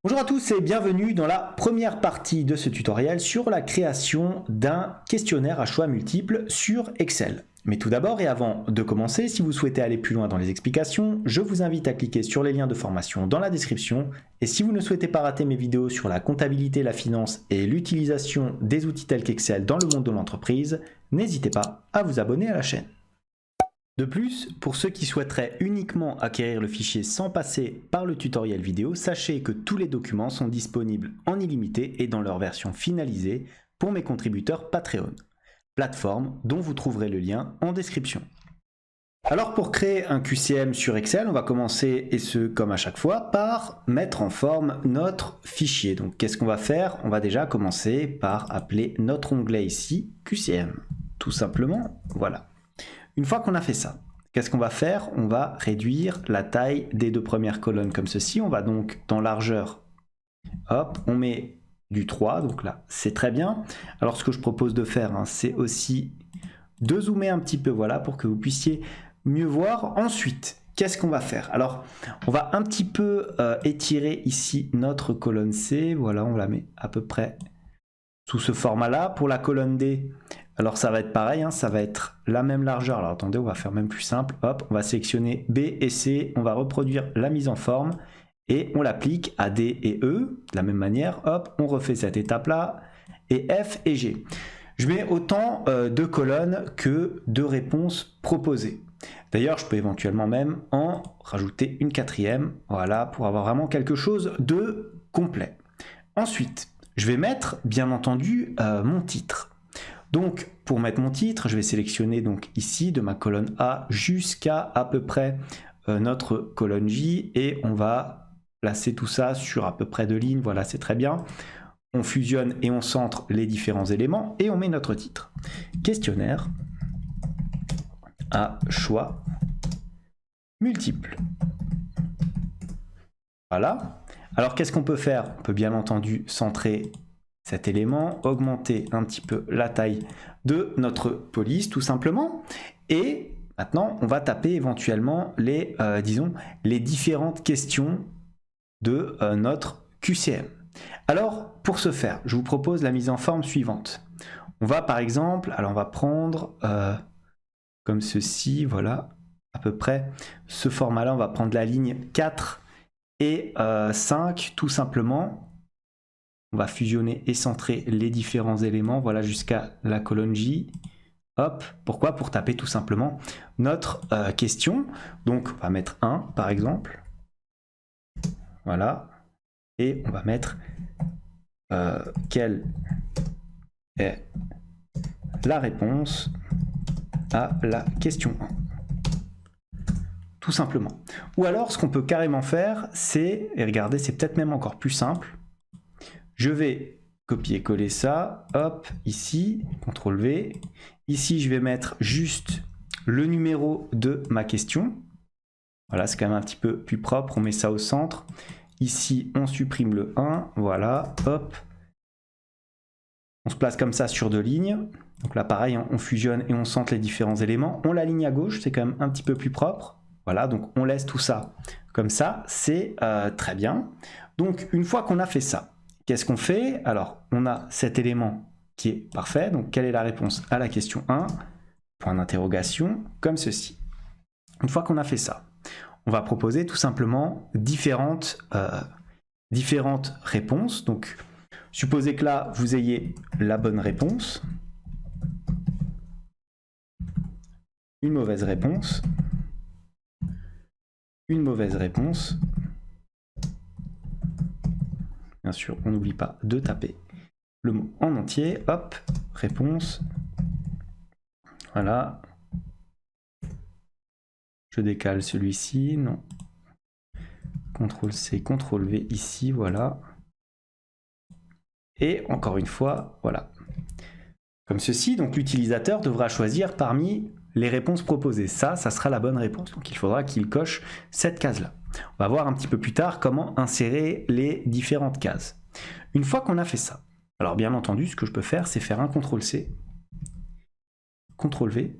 Bonjour à tous et bienvenue dans la première partie de ce tutoriel sur la création d'un questionnaire à choix multiples sur Excel. Mais tout d'abord et avant de commencer, si vous souhaitez aller plus loin dans les explications, je vous invite à cliquer sur les liens de formation dans la description. Et si vous ne souhaitez pas rater mes vidéos sur la comptabilité, la finance et l'utilisation des outils tels qu'Excel dans le monde de l'entreprise, n'hésitez pas à vous abonner à la chaîne. De plus, pour ceux qui souhaiteraient uniquement acquérir le fichier sans passer par le tutoriel vidéo, sachez que tous les documents sont disponibles en illimité et dans leur version finalisée pour mes contributeurs Patreon, plateforme dont vous trouverez le lien en description. Alors pour créer un QCM sur Excel, on va commencer, et ce comme à chaque fois, par mettre en forme notre fichier. Donc qu'est-ce qu'on va faire? On va déjà commencer par appeler notre onglet ici QCM. Tout simplement, voilà. Une fois qu'on a fait ça, qu'est-ce qu'on va faire? On va réduire la taille des deux premières colonnes comme ceci. On va donc dans largeur, hop, on met du 3, donc là c'est très bien. Alors ce que je propose de faire, c'est aussi de zoomer un petit peu, voilà, pour que vous puissiez mieux voir. Ensuite, qu'est-ce qu'on va faire? Alors on va un petit peu étirer ici notre colonne C, voilà, on la met à peu près sous ce format-là. Pour la colonne D, alors ça va être pareil, ça va être la même largeur. Alors attendez, on va faire même plus simple. Hop, on va sélectionner B et C, on va reproduire la mise en forme et on l'applique à D et E. De la même manière, hop, on refait cette étape-là et F et G. Je mets autant de colonnes que de réponses proposées. D'ailleurs, je peux éventuellement même en rajouter une quatrième, voilà, pour avoir vraiment quelque chose de complet. Ensuite, je vais mettre, bien entendu, mon titre. Donc, pour mettre mon titre, je vais sélectionner donc ici de ma colonne A jusqu'à peu près notre colonne J et on va placer tout ça sur à peu près 2 lignes. Voilà, c'est très bien. On fusionne et on centre les différents éléments et on met notre titre. Questionnaire à choix multiples. Voilà. Alors, qu'est-ce qu'on peut faire? On peut bien entendu centrer cet élément, augmenter un petit peu la taille de notre police tout simplement. Et maintenant, on va taper éventuellement les, disons, les différentes questions de notre QCM. Alors, pour ce faire, je vous propose la mise en forme suivante. On va par exemple, alors on va prendre comme ceci, voilà, à peu près ce format-là, on va prendre la ligne 4 et 5 tout simplement. On va fusionner et centrer les différents éléments, voilà, jusqu'à la colonne J. Hop, pourquoi? Pour taper tout simplement notre question. Donc, on va mettre 1, par exemple. Voilà. Et on va mettre quelle est la réponse à la question 1. Tout simplement. Ou alors, ce qu'on peut carrément faire, c'est, et regardez, c'est peut-être même encore plus simple, je vais copier-coller ça, hop, ici, CTRL V. Ici, je vais mettre juste le numéro de ma question. Voilà, c'est quand même un petit peu plus propre, on met ça au centre. Ici, on supprime le 1, voilà, hop. On se place comme ça sur 2 lignes. Donc là, pareil, on fusionne et on centre les différents éléments. On l'aligne à gauche, c'est quand même un petit peu plus propre. Voilà, donc on laisse tout ça comme ça, c'est très bien. Donc, une fois qu'on a fait ça, qu'est-ce qu'on fait? Alors, on a cet élément qui est parfait. Donc, quelle est la réponse à la question 1? Point d'interrogation, comme ceci. Une fois qu'on a fait ça, on va proposer tout simplement différentes réponses. Donc, supposez que là, vous ayez la bonne réponse, une mauvaise réponse, une mauvaise réponse. Bien sûr, on n'oublie pas de taper le mot en entier. Hop, réponse. Voilà. Je décale celui-ci. Non. CTRL-C, CTRL-V ici. Voilà. Et encore une fois, voilà. Comme ceci, donc l'utilisateur devra choisir parmi les réponses proposées. Ça sera la bonne réponse. Donc il faudra qu'il coche cette case-là. On va voir un petit peu plus tard comment insérer les différentes cases. Une fois qu'on a fait ça, alors bien entendu, ce que je peux faire, c'est faire un CTRL-C, CTRL-V,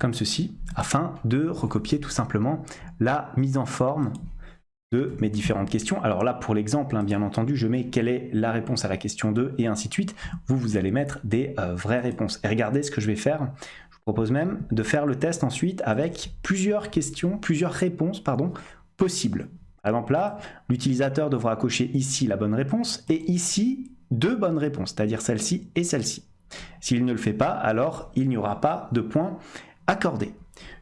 comme ceci, afin de recopier tout simplement la mise en forme de mes différentes questions. Alors là, pour l'exemple, hein, bien entendu, je mets quelle est la réponse à la question 2 et ainsi de suite. Vous allez mettre des vraies réponses. Et regardez ce que je vais faire. Je vous propose même de faire le test ensuite avec plusieurs questions, plusieurs réponses, pardon, possibles. Par exemple là, l'utilisateur devra cocher ici la bonne réponse et ici 2 bonnes réponses, c'est-à-dire celle-ci et celle-ci. S'il ne le fait pas, alors il n'y aura pas de points accordés.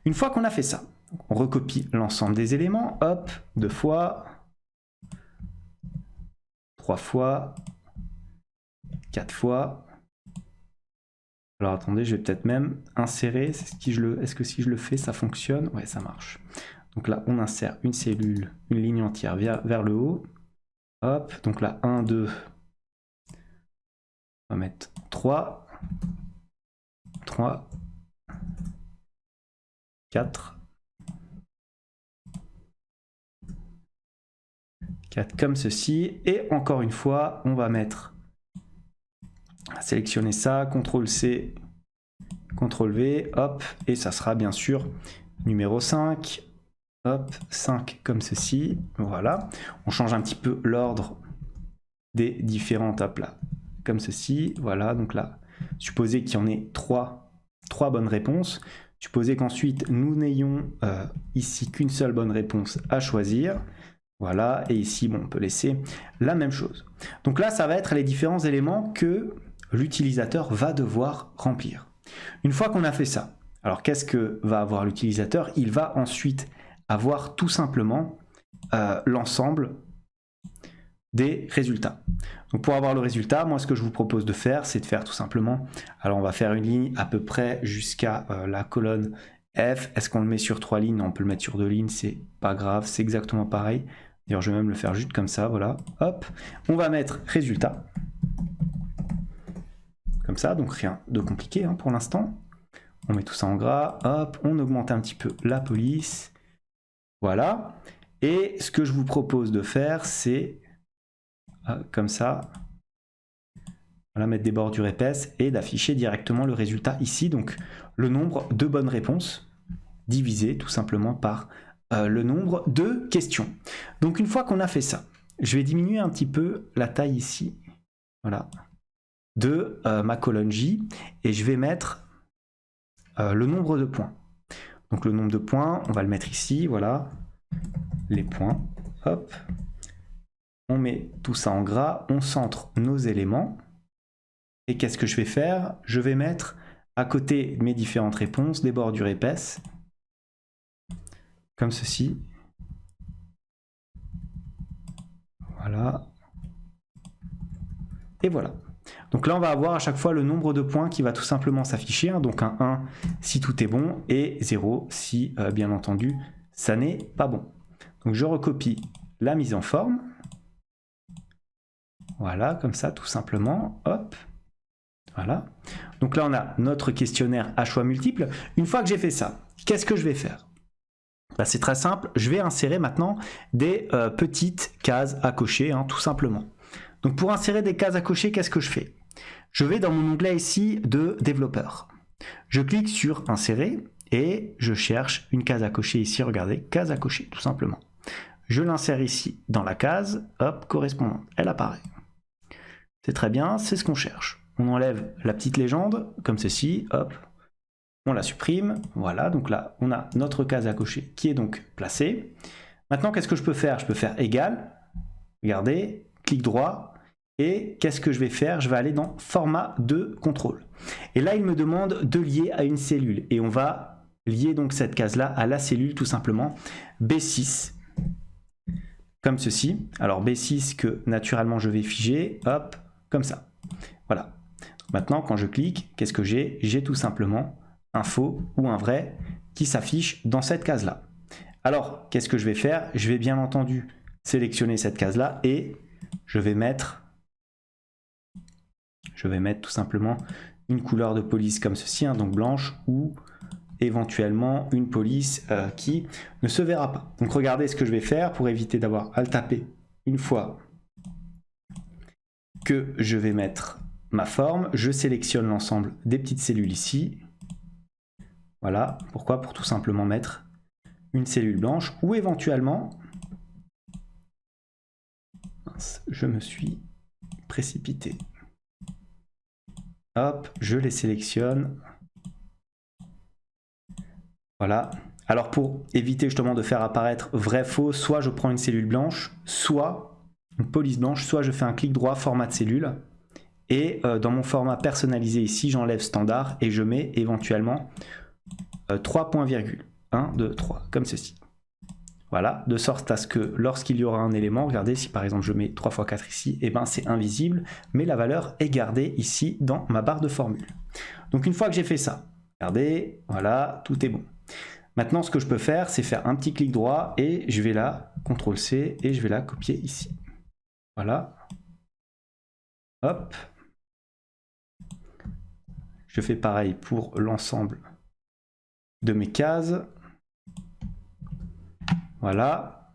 Une fois qu'on a fait ça, on recopie l'ensemble des éléments, hop, 2 fois, 3 fois, 4 fois. Alors attendez, je vais peut-être même insérer, est-ce que si je le fais, ça fonctionne? Ouais, ça marche. Donc là, on insère une cellule, une ligne entière vers le haut. Hop, donc là, 1, 2, on va mettre 3, 3, 4, 4 comme ceci. Et encore une fois, on va sélectionner ça, CTRL-C, CTRL-V, hop, et ça sera bien sûr numéro 5. Hop, 5 comme ceci, voilà. On change un petit peu l'ordre des différents tapes là, comme ceci, voilà. Donc là, supposez qu'il y en ait 3 bonnes réponses. Supposez qu'ensuite, nous n'ayons ici qu'une seule bonne réponse à choisir. Voilà, et ici, bon, on peut laisser la même chose. Donc là, ça va être les différents éléments que l'utilisateur va devoir remplir. Une fois qu'on a fait ça, alors qu'est-ce que va avoir l'utilisateur? Il va ensuite avoir tout simplement l'ensemble des résultats. Donc pour avoir le résultat, moi ce que je vous propose de faire, c'est de faire tout simplement, alors on va faire une ligne à peu près jusqu'à la colonne F. Est-ce qu'on le met sur 3 lignes? Non, on peut le mettre sur 2 lignes, c'est pas grave, c'est exactement pareil. D'ailleurs, je vais même le faire juste comme ça, voilà, hop. On va mettre résultat, comme ça, donc rien de compliqué hein, pour l'instant. On met tout ça en gras, hop, on augmente un petit peu la police. Voilà, et ce que je vous propose de faire, c'est comme ça, voilà, mettre des bordures épaisses et d'afficher directement le résultat ici, donc le nombre de bonnes réponses divisé tout simplement par le nombre de questions. Donc une fois qu'on a fait ça, je vais diminuer un petit peu la taille ici, voilà, de ma colonne J, et je vais mettre le nombre de points. Donc le nombre de points, on va le mettre ici, voilà, les points, hop, on met tout ça en gras, on centre nos éléments, et qu'est-ce que je vais faire? Je vais mettre à côté de mes différentes réponses des bordures épaisses, comme ceci, voilà, et voilà. Donc là, on va avoir à chaque fois le nombre de points qui va tout simplement s'afficher. Hein. Donc un 1 si tout est bon et 0 si, bien entendu, ça n'est pas bon. Donc je recopie la mise en forme. Voilà, comme ça, tout simplement. Hop. Voilà. Donc là, on a notre questionnaire à choix multiples. Une fois que j'ai fait ça, qu'est-ce que je vais faire? Bah, c'est très simple. Je vais insérer maintenant des petites cases à cocher, hein, tout simplement. Donc pour insérer des cases à cocher, qu'est-ce que je fais? Je vais dans mon onglet ici de développeur. Je clique sur insérer et je cherche une case à cocher ici. Regardez, case à cocher tout simplement. Je l'insère ici dans la case, hop, correspondante. Elle apparaît. C'est très bien, c'est ce qu'on cherche. On enlève la petite légende comme ceci, hop, on la supprime. Voilà, donc là, on a notre case à cocher qui est donc placée. Maintenant, qu'est-ce que je peux faire? Je peux faire égal. Regardez, clic droit. Et qu'est-ce que je vais faire? Je vais aller dans format de contrôle. Et là, il me demande de lier à une cellule. Et on va lier donc cette case-là à la cellule tout simplement B6. Comme ceci. Alors B6 que naturellement je vais figer. Hop, comme ça. Voilà. Maintenant, quand je clique, qu'est-ce que j'ai? J'ai tout simplement un faux ou un vrai qui s'affiche dans cette case-là. Alors, qu'est-ce que je vais faire? Je vais bien entendu sélectionner cette case-là et je vais mettre tout simplement une couleur de police comme ceci, hein, donc blanche, ou éventuellement une police qui ne se verra pas. Donc regardez ce que je vais faire pour éviter d'avoir à le taper une fois que je vais mettre ma forme. Je sélectionne l'ensemble des petites cellules ici. Voilà, pourquoi? Pour tout simplement mettre une cellule blanche ou éventuellement mince, je me suis précipité. Hop, je les sélectionne. Voilà. Alors pour éviter justement de faire apparaître vrai, faux, soit je prends une cellule blanche, soit une police blanche, soit je fais un clic droit, format de cellule. Et dans mon format personnalisé ici, j'enlève standard et je mets éventuellement 3 points virgule. 1, 2, 3, comme ceci. Voilà, de sorte à ce que lorsqu'il y aura un élément, regardez, si par exemple je mets 3 x 4 ici, et ben c'est invisible, mais la valeur est gardée ici dans ma barre de formule. Donc une fois que j'ai fait ça, regardez, voilà, tout est bon. Maintenant, ce que je peux faire, c'est faire un petit clic droit et je vais là, CTRL-C, et je vais la copier ici. Voilà. Hop. Je fais pareil pour l'ensemble de mes cases. Voilà.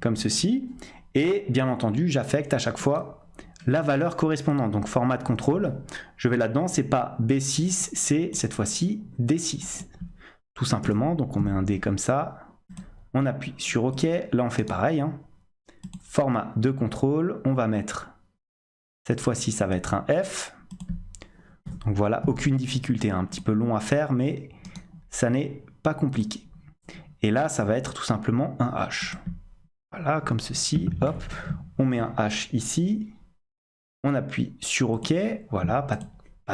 Comme ceci. Et bien entendu, j'affecte à chaque fois la valeur correspondante. Donc format de contrôle, je vais là-dedans, c'est pas B6, c'est cette fois-ci D6. Tout simplement, donc on met un D comme ça, on appuie sur OK, là on fait pareil. Hein. Format de contrôle, on va mettre, cette fois-ci ça va être un F. Donc voilà, aucune difficulté, un petit peu long à faire, mais ça n'est pas compliqué. Et là, ça va être tout simplement un H. Voilà, comme ceci, hop, on met un H ici. On appuie sur OK, voilà, pas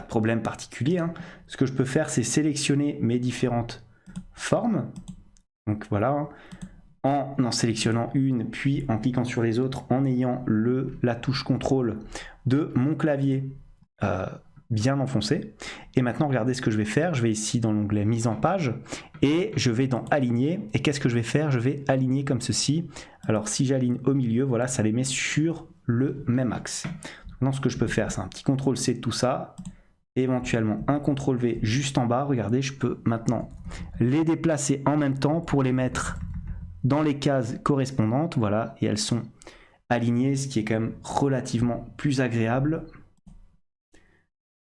de problème particulier. Hein. Ce que je peux faire, c'est sélectionner mes différentes formes. Donc voilà, en sélectionnant une, puis en cliquant sur les autres, en ayant la touche contrôle de mon clavier bien enfoncé. Et maintenant, regardez ce que je vais faire. Je vais ici dans l'onglet mise en page et je vais dans aligner. Et qu'est-ce que je vais faire? Je vais aligner comme ceci. Alors si j'aligne au milieu, voilà, ça les met sur le même axe. Maintenant, ce que je peux faire, c'est un petit CTRL-C de tout ça, éventuellement un CTRL-V juste en bas. Regardez, je peux maintenant les déplacer en même temps pour les mettre dans les cases correspondantes. Voilà, et elles sont alignées, ce qui est quand même relativement plus agréable.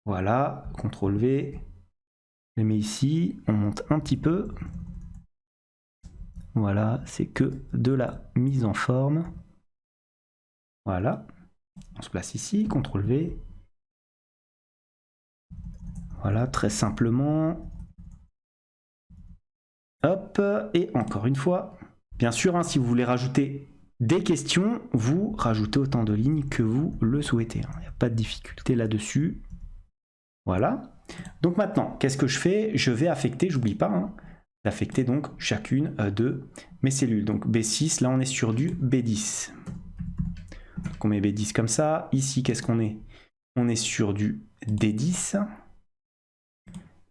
Voilà, CTRL-V, je les mets ici, on monte un petit peu. Voilà, c'est que de la mise en forme. Voilà. On se place ici, CTRL-V. Voilà, très simplement. Hop, et encore une fois. Bien sûr, hein, si vous voulez rajouter des questions, vous rajoutez autant de lignes que vous le souhaitez. Il n'y a pas de difficulté là-dessus. Voilà. Donc maintenant, qu'est-ce que je fais? Je vais affecter, j'oublie pas, hein, d'affecter donc chacune de mes cellules. Donc B6, là on est sur du B10. Donc on met B10 comme ça. Ici, qu'est-ce qu'on est? On est sur du D10.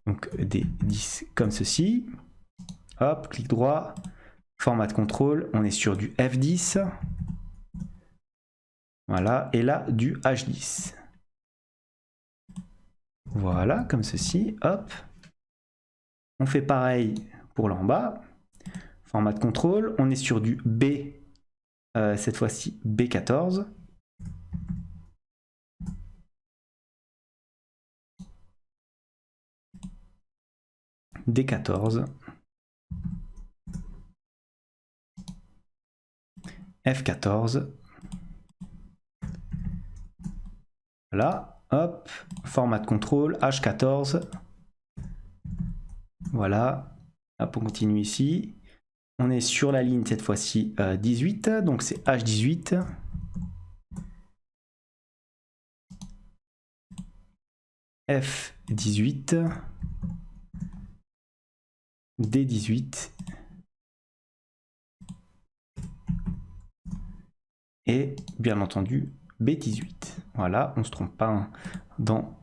Donc D10 comme ceci. Hop, clic droit, format de contrôle. On est sur du F10. Voilà, et là du H10. Voilà, comme ceci. Hop. On fait pareil pour là en bas. Format de contrôle. On est sur du B. Cette fois-ci B14. D14. F14. Voilà, hop, format de contrôle, H14. Voilà, hop, on continue ici. On est sur la ligne cette fois-ci 18, donc c'est H18. F18. D18. Et bien entendu B18. Voilà, on ne se trompe pas hein, dans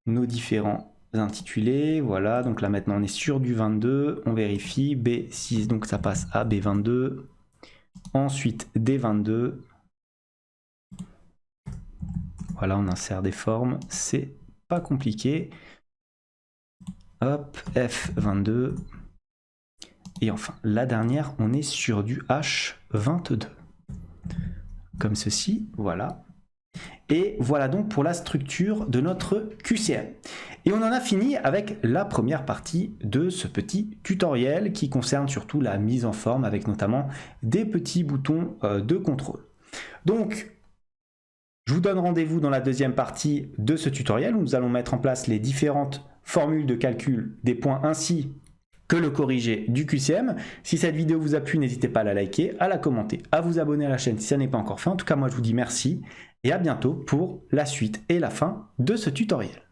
nos différents intitulés. Voilà, donc là maintenant on est sur du 22. On vérifie B6, donc ça passe à B22. Ensuite D22. Voilà, on insère des formes. C'est pas compliqué. Hop, F22. Et enfin, la dernière, on est sur du H22. Comme ceci, voilà. Et voilà donc pour la structure de notre QCM. Et on en a fini avec la première partie de ce petit tutoriel qui concerne surtout la mise en forme avec notamment des petits boutons de contrôle. Donc, je vous donne rendez-vous dans la deuxième partie de ce tutoriel où nous allons mettre en place les différentes formules de calcul des points ainsi que le corrigé du QCM. Si cette vidéo vous a plu, n'hésitez pas à la liker, à la commenter, à vous abonner à la chaîne si ça n'est pas encore fait. En tout cas, moi je vous dis merci et à bientôt pour la suite et la fin de ce tutoriel.